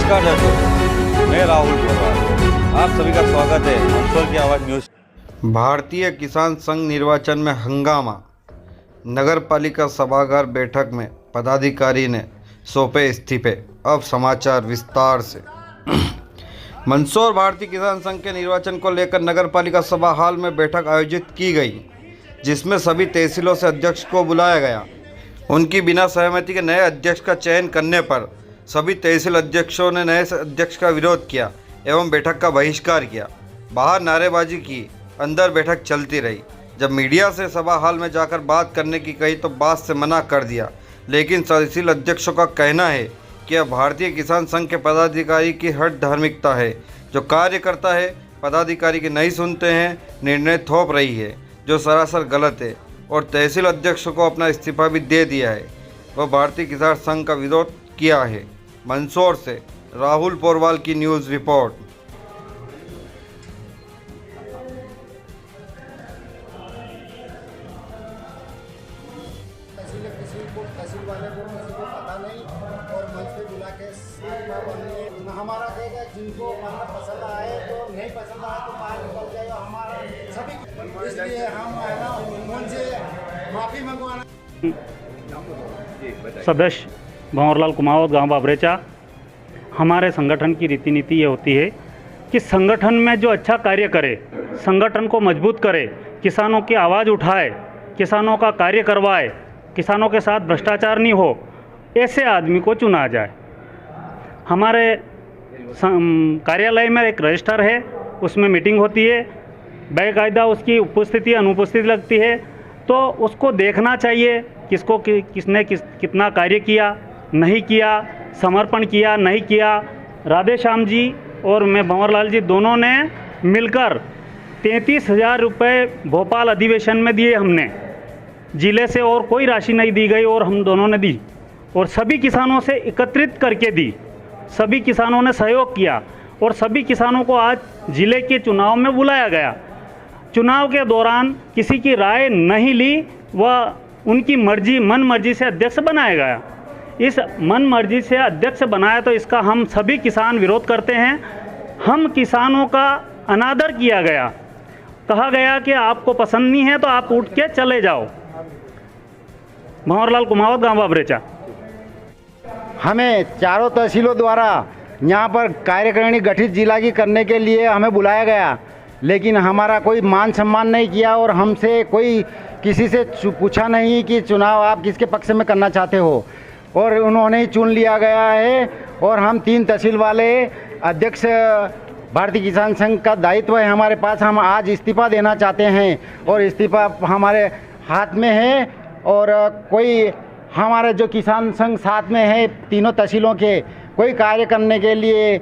नमस्कार दर्शकों, मैं राहुल पोरवाल। आप सभी का स्वागत है मंदसौर की आवाज़ न्यूज़। भारतीय किसान संघ निर्वाचन में हंगामा। नगर पालिका सभागार बैठक में पदाधिकारी ने सौंपे इस्तीफे। अब समाचार विस्तार से। मंदसौर भारतीय किसान संघ के निर्वाचन को लेकर नगर पालिका सभा हॉल में बैठक आयोजित की गई, जिसमें सभी तहसीलों से अध्यक्ष को बुलाया गया। उनकी बिना सहमति के नए अध्यक्ष का चयन करने पर सभी तहसील अध्यक्षों ने नए अध्यक्ष का विरोध किया एवं बैठक का बहिष्कार किया। बाहर नारेबाजी की, अंदर बैठक चलती रही। जब मीडिया से सभा हॉल में जाकर बात करने की कही तो बात से मना कर दिया। लेकिन तहसील अध्यक्षों का कहना है कि यह भारतीय किसान संघ के पदाधिकारी की हट धार्मिकता है। जो कार्य करता है पदाधिकारी की नहीं सुनते हैं, निर्णय थोप रही है, जो सरासर गलत है। और तहसील अध्यक्षों को अपना इस्तीफा भी दे दिया है। वह भारतीय किसान संघ का विरोध किया है। मंदसौर से राहुल पोरवाल की न्यूज़ रिपोर्ट। तहसील वाले को किसी को पता नहीं और मंच पे बुला के हमारा देगा। जिनको मतलब पसंद आए तो नहीं पसंद आए तो बाहर निकल जाएगा हमारा सभी। इसलिए हम है ना उनसे माफ़ी मंगवाना। सदस्य भंवरलाल कुमावत, गांव बाबरेचा। हमारे संगठन की रीति नीति ये होती है कि संगठन में जो अच्छा कार्य करे, संगठन को मजबूत करे, किसानों की आवाज़ उठाए, किसानों का कार्य करवाए, किसानों के साथ भ्रष्टाचार नहीं हो, ऐसे आदमी को चुना जाए। हमारे कार्यालय में एक रजिस्टर है, उसमें मीटिंग होती है, बाकायदा उसकी उपस्थिति अनुपस्थिति लगती है, तो उसको देखना चाहिए किसको किसने कितना कार्य किया, नहीं किया, समर्पण किया, नहीं किया। राधेश्याम जी और मैं भंवरलाल जी दोनों ने मिलकर 33,000 रुपये भोपाल अधिवेशन में दिए हमने। जिले से और कोई राशि नहीं दी गई और हम दोनों ने दी और सभी किसानों से एकत्रित करके दी। सभी किसानों ने सहयोग किया और सभी किसानों को आज जिले के चुनाव में बुलाया गया। चुनाव के दौरान किसी की राय नहीं ली, वह उनकी मर्जी मन मर्जी से अध्यक्ष बनाया गया। इस मन मर्जी से अध्यक्ष बनाया तो इसका हम सभी किसान विरोध करते हैं। हम किसानों का अनादर किया गया, कहा गया कि आपको पसंद नहीं है तो आप उठ के चले जाओ। भंवरलाल कुमावत, गांव बाबरेचा। हमें चारों तहसीलों द्वारा यहाँ पर कार्यकारिणी गठित जिला की करने के लिए हमें बुलाया गया, लेकिन हमारा कोई मान सम्मान नहीं किया और हमसे कोई किसी से पूछा नहीं कि चुनाव आप किसके पक्ष में करना चाहते हो, और उन्होंने ही चुन लिया गया है। और हम 3 तहसील वाले अध्यक्ष, भारतीय किसान संघ का दायित्व है हमारे पास। हम आज इस्तीफा देना चाहते हैं और इस्तीफा हमारे हाथ में है। और कोई हमारे जो किसान संघ साथ में है तीनों तहसीलों के, कोई कार्य करने के लिए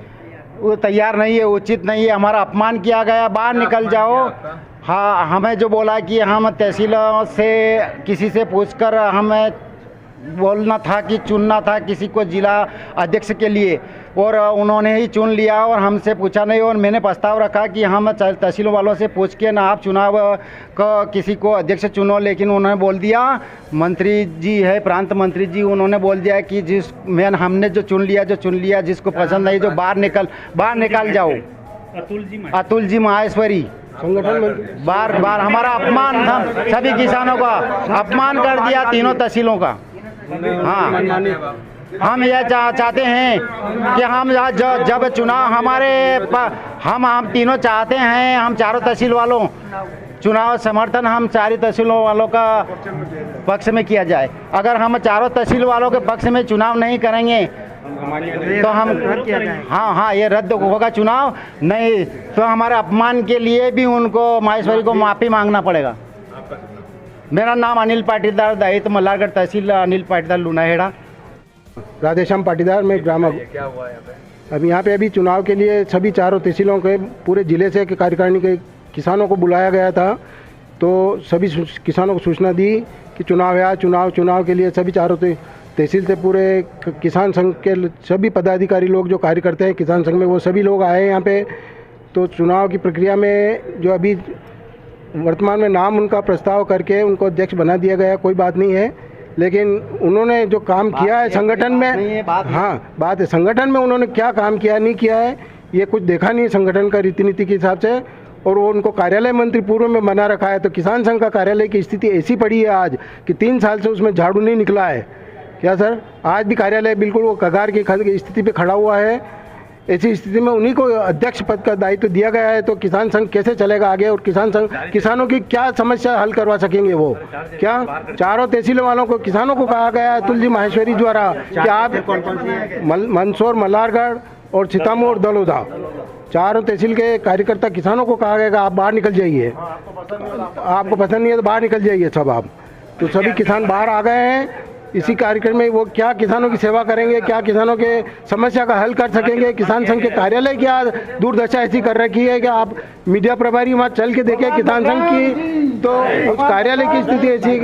वो तैयार नहीं है, उचित नहीं है। हमारा अपमान किया गया, बाहर निकल जाओ। हाँ, हमें जो बोला कि हम तहसीलों से किसी से पूछकर हमें बोलना था कि चुनना था किसी को जिला अध्यक्ष के लिए, और उन्होंने ही चुन लिया और हमसे पूछा नहीं। और मैंने प्रस्ताव रखा कि हम तहसीलों वालों से पूछ के ना आप चुनाव का किसी को अध्यक्ष चुनो, लेकिन उन्होंने बोल दिया, मंत्री जी है प्रांत मंत्री जी, उन्होंने बोल दिया कि जिस मैन हमने जो चुन लिया, जिसको पसंद नहीं जो बाहर निकल जाओ। अतुल जी माहेश्वरी संगठन बार बार हमारा अपमान था, सभी किसानों का अपमान कर दिया, तीनों तहसीलों का। हाँ, हम यह चाहते हैं कि हम जब चुनाव हम तीनों चाहते हैं, हम चारों तहसील वालों चुनाव समर्थन हम चारों तहसीलों वालों का पक्ष में किया जाए। अगर हम चारों तहसील वालों के पक्ष में चुनाव नहीं करेंगे तो हम हाँ ये रद्द होगा चुनाव, नहीं तो हमारे अपमान के लिए भी उनको माहेश्वरी को माफ़ी मांगना पड़ेगा। मेरा नाम अनिल पाटीदार, दायित्व मल्हारगढ़ तहसील, अनिल पाटीदार, लुनाहेड़ा। राधेश्याम पाटीदार, मैं ग्राम। क्या हुआ यहाँ पे? अब यहाँ पे अभी चुनाव के लिए सभी चारों तहसीलों के पूरे ज़िले से कार्यकारिणी के किसानों को बुलाया गया था, तो सभी किसानों को सूचना दी कि चुनाव है। आज चुनाव के लिए सभी चारों तहसील से पूरे किसान संघ के सभी पदाधिकारी लोग जो कार्य करते हैं किसान संघ में, वो सभी लोग आए हैं यहाँ पे। तो चुनाव की प्रक्रिया में जो अभी वर्तमान में नाम उनका प्रस्ताव करके उनको अध्यक्ष बना दिया गया, कोई बात नहीं है। लेकिन उन्होंने जो काम किया है संगठन में, हाँ बात है, संगठन में उन्होंने क्या काम किया नहीं किया है ये कुछ देखा नहीं संगठन का रीति नीति के हिसाब से। और वो उनको कार्यालय मंत्री पूर्व में बना रखा है। तो किसान संघ का कार्यालय की स्थिति ऐसी पड़ी है आज कि 3 साल से उसमें झाड़ू नहीं निकला है। क्या सर, आज भी कार्यालय बिल्कुल वो कगार की स्थिति पे खड़ा हुआ है। ऐसी स्थिति में उन्हीं को अध्यक्ष पद का दायित्व दिया गया है। तो किसान संघ कैसे चलेगा आगे, और किसान संघ किसानों की क्या समस्या हल करवा सकेंगे वो? क्या चारों तहसीलों वालों को, किसानों को कहा गया है तुलसी माहेश्वरी द्वारा कि आप मंदसौर, मल्हारगढ़ और सीतामऊ और दलोदा, चारों तहसील के कार्यकर्ता किसानों को कहा गया आप बाहर निकल जाइए, आपको पसंद नहीं है तो बाहर निकल जाइए सब आप। तो सभी किसान बाहर आ गए हैं। इसी कार्यक्रम में वो क्या किसानों की सेवा करेंगे, क्या किसानों के समस्या का हल कर सकेंगे? किसान संघ के कार्यालय क्या दुर्दशा ऐसी कर रखी है कि आप मीडिया प्रभारी वहाँ चल के देखें किसान संघ की, तो उस कार्यालय की स्थिति ऐसी